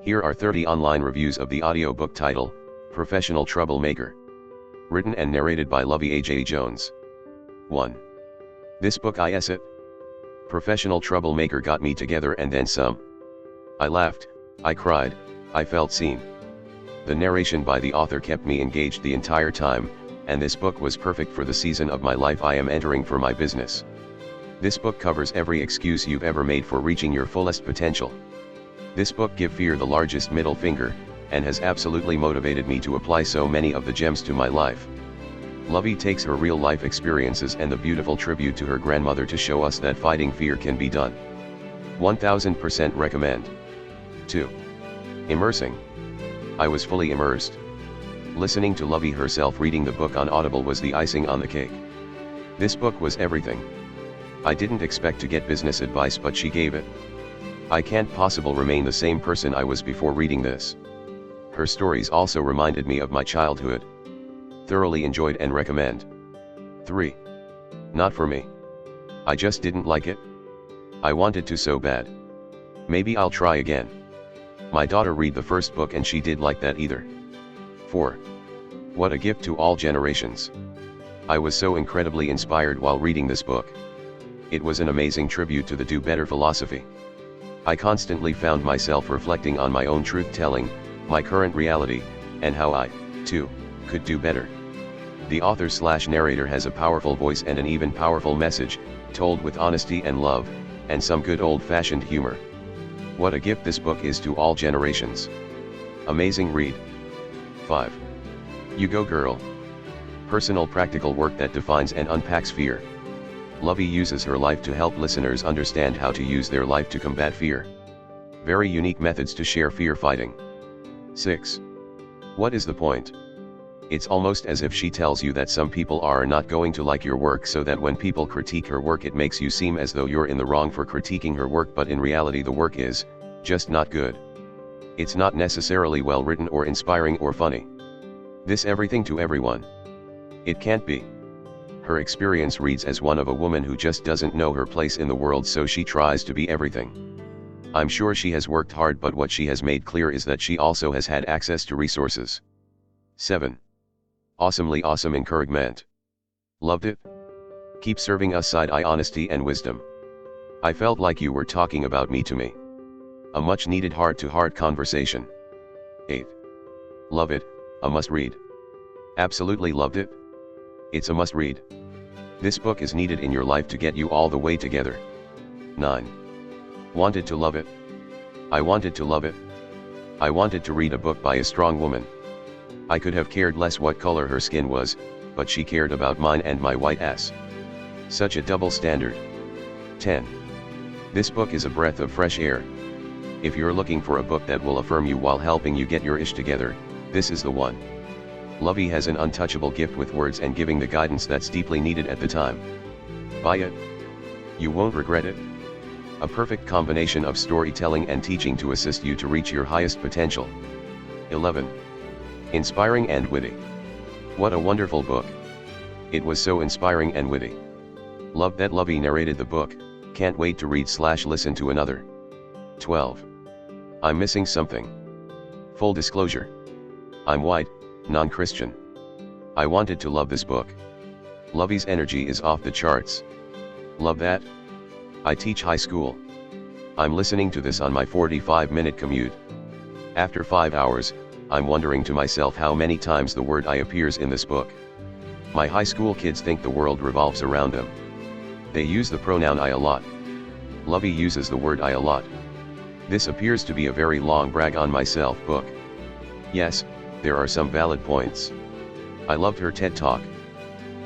Here are 30 online reviews of the audiobook title, Professional Troublemaker. Written and narrated by Luvvie Ajayi Jones. 1. This book is it. Professional Troublemaker got me together and then some. I laughed, I cried, I felt seen. The narration by the author kept me engaged the entire time, and this book was perfect for the season of my life I am entering for my business. This book covers every excuse you've ever made for reaching your fullest potential. This book give fear the largest middle finger, and has absolutely motivated me to apply so many of the gems to my life. Luvvie takes her real life experiences and the beautiful tribute to her grandmother to show us that fighting fear can be done. 1000% recommend. 2. Immersing. I was fully immersed. Listening to Luvvie herself reading the book on Audible was the icing on the cake. This book was everything. I didn't expect to get business advice, but she gave it. I can't possibly remain the same person I was before reading this. Her stories also reminded me of my childhood. Thoroughly enjoyed and recommend. 3. Not for me. I just didn't like it. I wanted to so bad. Maybe I'll try again. My daughter read the first book and she did like that either. 4. What a gift to all generations. I was so incredibly inspired while reading this book. It was an amazing tribute to the do better philosophy. I constantly found myself reflecting on my own truth-telling, my current reality, and how I, too, could do better. The author/narrator has a powerful voice and an even powerful message, told with honesty and love, and some good old-fashioned humor. What a gift this book is to all generations. Amazing read. 5. You go girl. Personal practical work that defines and unpacks fear. Luvvie uses her life to help listeners understand how to use their life to combat fear. Very unique methods to share fear fighting. 6. What is the point? It's almost as if she tells you that some people are not going to like your work, so that when people critique her work it makes you seem as though you're in the wrong for critiquing her work, but in reality the work is just not good. It's not necessarily well written or inspiring or funny. This everything to everyone. It can't be. Her experience reads as one of a woman who just doesn't know her place in the world, so she tries to be everything. I'm sure she has worked hard, but what she has made clear is that she also has had access to resources. 7. Awesomely awesome encouragement. Loved it. Keep serving us side-eye honesty and wisdom. I felt like you were talking about me to me. A much needed heart-to-heart conversation. 8. Love it, a must-read. Absolutely loved it. It's a must-read. This book is needed in your life to get you all the way together. 9. Wanted to love it. I wanted to love it. I wanted to read a book by a strong woman. I could have cared less what color her skin was, but she cared about mine and my white ass. Such a double standard. 10. This book is a breath of fresh air. If you're looking for a book that will affirm you while helping you get your ish together, this is the one. Luvvie has an untouchable gift with words and giving the guidance that's deeply needed at the time. Buy it. You won't regret it. A perfect combination of storytelling and teaching to assist you to reach your highest potential. 11. Inspiring and witty. What a wonderful book. It was so inspiring and witty. Loved that Luvvie narrated the book, can't wait to read/listen to another. 12. I'm missing something. Full disclosure. I'm white, non-Christian. I wanted to love this book. Luvvie's energy is off the charts. Love that. I teach high school. I'm listening to this on my 45-minute commute. After 5 hours, I'm wondering to myself how many times the word I appears in this book. My high school kids think the world revolves around them. They use the pronoun I a lot. Luvvie uses the word I a lot. This appears to be a very long brag on myself book. Yes, there are some valid points. I loved her TED Talk.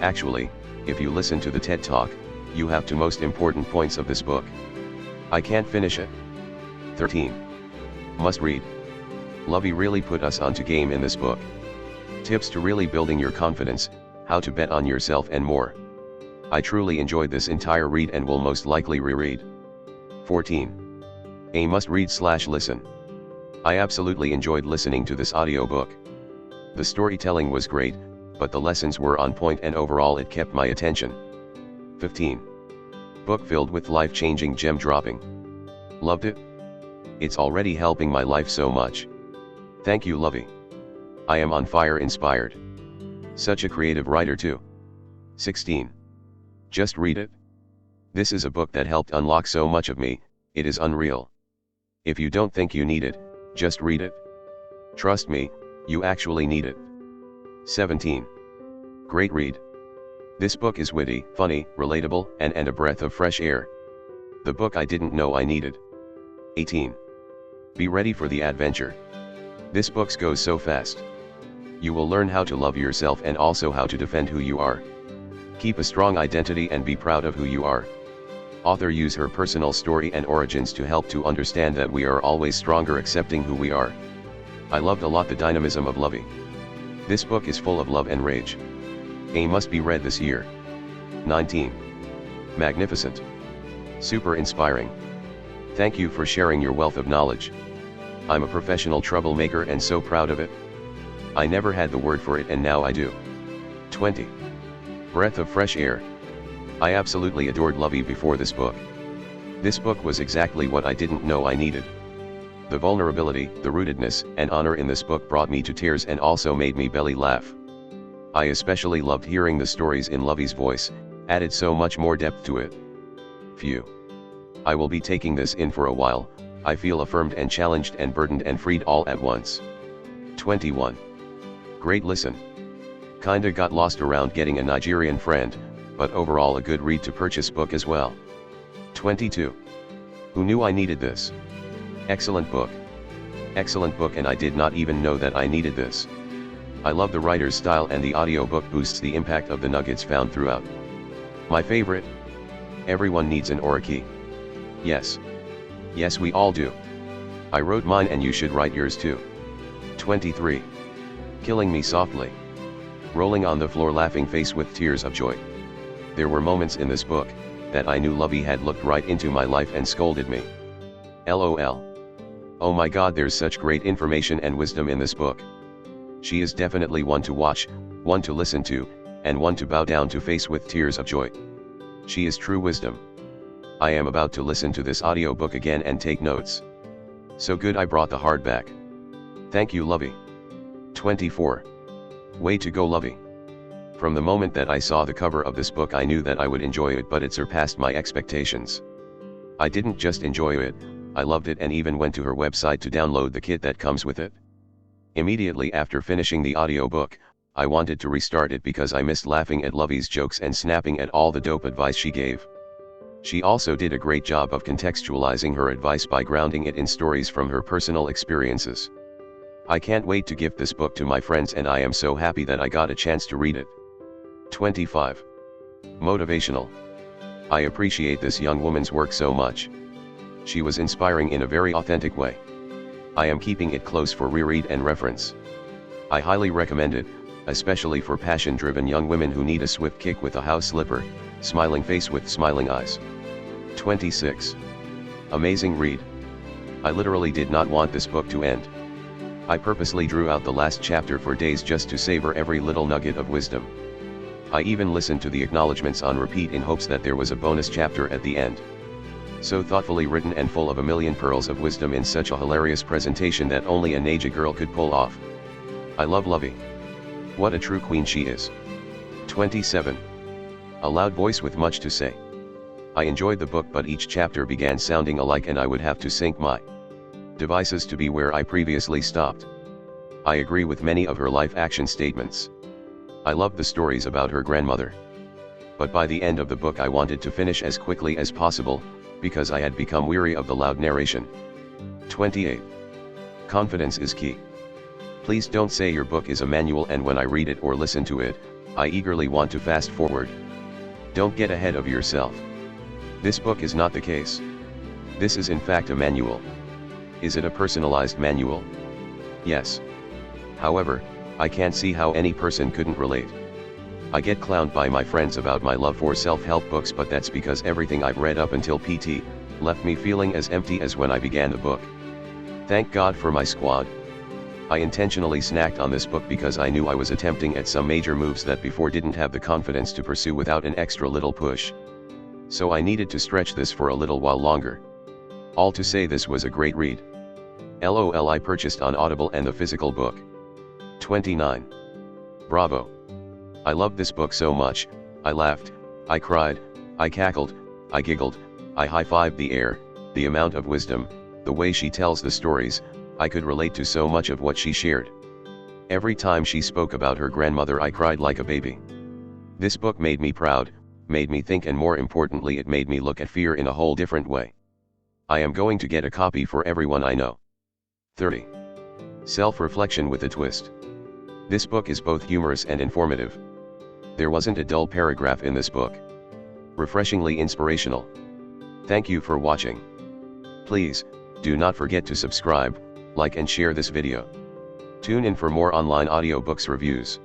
Actually, if you listen to the TED Talk, you have two most important points of this book. I can't finish it. 13. Must read. Luvvie really put us onto game in this book. Tips to really building your confidence, how to bet on yourself and more. I truly enjoyed this entire read and will most likely reread. 14. A must read/listen. I absolutely enjoyed listening to this audiobook. The storytelling was great, but the lessons were on point and overall it kept my attention. 15. Book filled with life-changing gem dropping. Loved it. It's already helping my life so much. Thank you, Luvvie. I am on fire inspired. Such a creative writer too. 16. Just read it. This is a book that helped unlock so much of me, it is unreal. If you don't think you need it, just read it. Trust me, you actually need it. 17. Great read. This book is witty, funny, relatable, and a breath of fresh air. The book I didn't know I needed. 18. Be ready for the adventure. This book goes so fast. You will learn how to love yourself and also how to defend who you are. Keep a strong identity and be proud of who you are. Author use her personal story and origins to help to understand that we are always stronger accepting who we are. I loved a lot the dynamism of Luvvie. This book is full of love and rage. A must be read this year. 19. Magnificent. Super inspiring. Thank you for sharing your wealth of knowledge. I'm a professional troublemaker and so proud of it. I never had the word for it and now I do. 20. Breath of fresh air. I absolutely adored Luvvie before this book. This book was exactly what I didn't know I needed. The vulnerability, the rootedness, and honor in this book brought me to tears and also made me belly laugh. I especially loved hearing the stories in Luvvie's voice, added so much more depth to it. Phew. I will be taking this in for a while, I feel affirmed and challenged and burdened and freed all at once. 21. Great listen. Kinda got lost around getting a Nigerian friend, but overall a good read to purchase book as well. 22. Who knew I needed this? Excellent book. Excellent book and I did not even know that I needed this. I love the writer's style and the audiobook boosts the impact of the nuggets found throughout. My favorite? Everyone needs an Aura-key. Yes. Yes we all do. I wrote mine and you should write yours too. 23. Killing me softly. Rolling on the floor laughing face with tears of joy. There were moments in this book, that I knew Luvvie had looked right into my life and scolded me. LOL. Oh my god there's such great information and wisdom in this book. She is definitely one to watch, one to listen to, and one to bow down to face with tears of joy. She is true wisdom. I am about to listen to this audiobook again and take notes. So good I brought the hardback. Thank you Luvvie. 24. Way to go Luvvie. From the moment that I saw the cover of this book I knew that I would enjoy it but it surpassed my expectations. I didn't just enjoy it, I loved it and even went to her website to download the kit that comes with it. Immediately after finishing the audiobook, I wanted to restart it because I missed laughing at Luvvie's jokes and snapping at all the dope advice she gave. She also did a great job of contextualizing her advice by grounding it in stories from her personal experiences. I can't wait to gift this book to my friends and I am so happy that I got a chance to read it. 25. Motivational. I appreciate this young woman's work so much. She was inspiring in a very authentic way. I am keeping it close for reread and reference. I highly recommend it, especially for passion-driven young women who need a swift kick with a house slipper, smiling face with smiling eyes. 26. Amazing read. I literally did not want this book to end. I purposely drew out the last chapter for days just to savor every little nugget of wisdom. I even listened to the acknowledgements on repeat in hopes that there was a bonus chapter at the end. So thoughtfully written and full of a million pearls of wisdom in such a hilarious presentation that only a Naija girl could pull off. I love Luvvie. What a true queen she is. 27. A loud voice with much to say. I enjoyed the book but each chapter began sounding alike and I would have to sync my devices to be where I previously stopped. I agree with many of her life action statements. I loved the stories about her grandmother. But by the end of the book I wanted to finish as quickly as possible, because I had become weary of the loud narration. 28. Confidence is key. Please don't say your book is a manual and when I read it or listen to it, I eagerly want to fast forward. Don't get ahead of yourself. This book is not the case. This is in fact a manual. Is it a personalized manual? Yes. However, I can't see how any person couldn't relate. I get clowned by my friends about my love for self-help books but that's because everything I've read up until PT, left me feeling as empty as when I began the book. Thank God for my squad. I intentionally snacked on this book because I knew I was attempting at some major moves that before didn't have the confidence to pursue without an extra little push. So I needed to stretch this for a little while longer. All to say this was a great read. LOL, I purchased on Audible and the physical book. 29. Bravo. I loved this book so much. I laughed, I cried, I cackled, I giggled, I high-fived the air, the amount of wisdom, the way she tells the stories. I could relate to so much of what she shared. Every time she spoke about her grandmother, I cried like a baby. This book made me proud, made me think, and more importantly, it made me look at fear in a whole different way. I am going to get a copy for everyone I know. 30. Self-reflection with a twist. This book is both humorous and informative. There wasn't a dull paragraph in this book. Refreshingly inspirational. Thank you for watching. Please, do not forget to subscribe, like and share this video. Tune in for more online audiobooks reviews.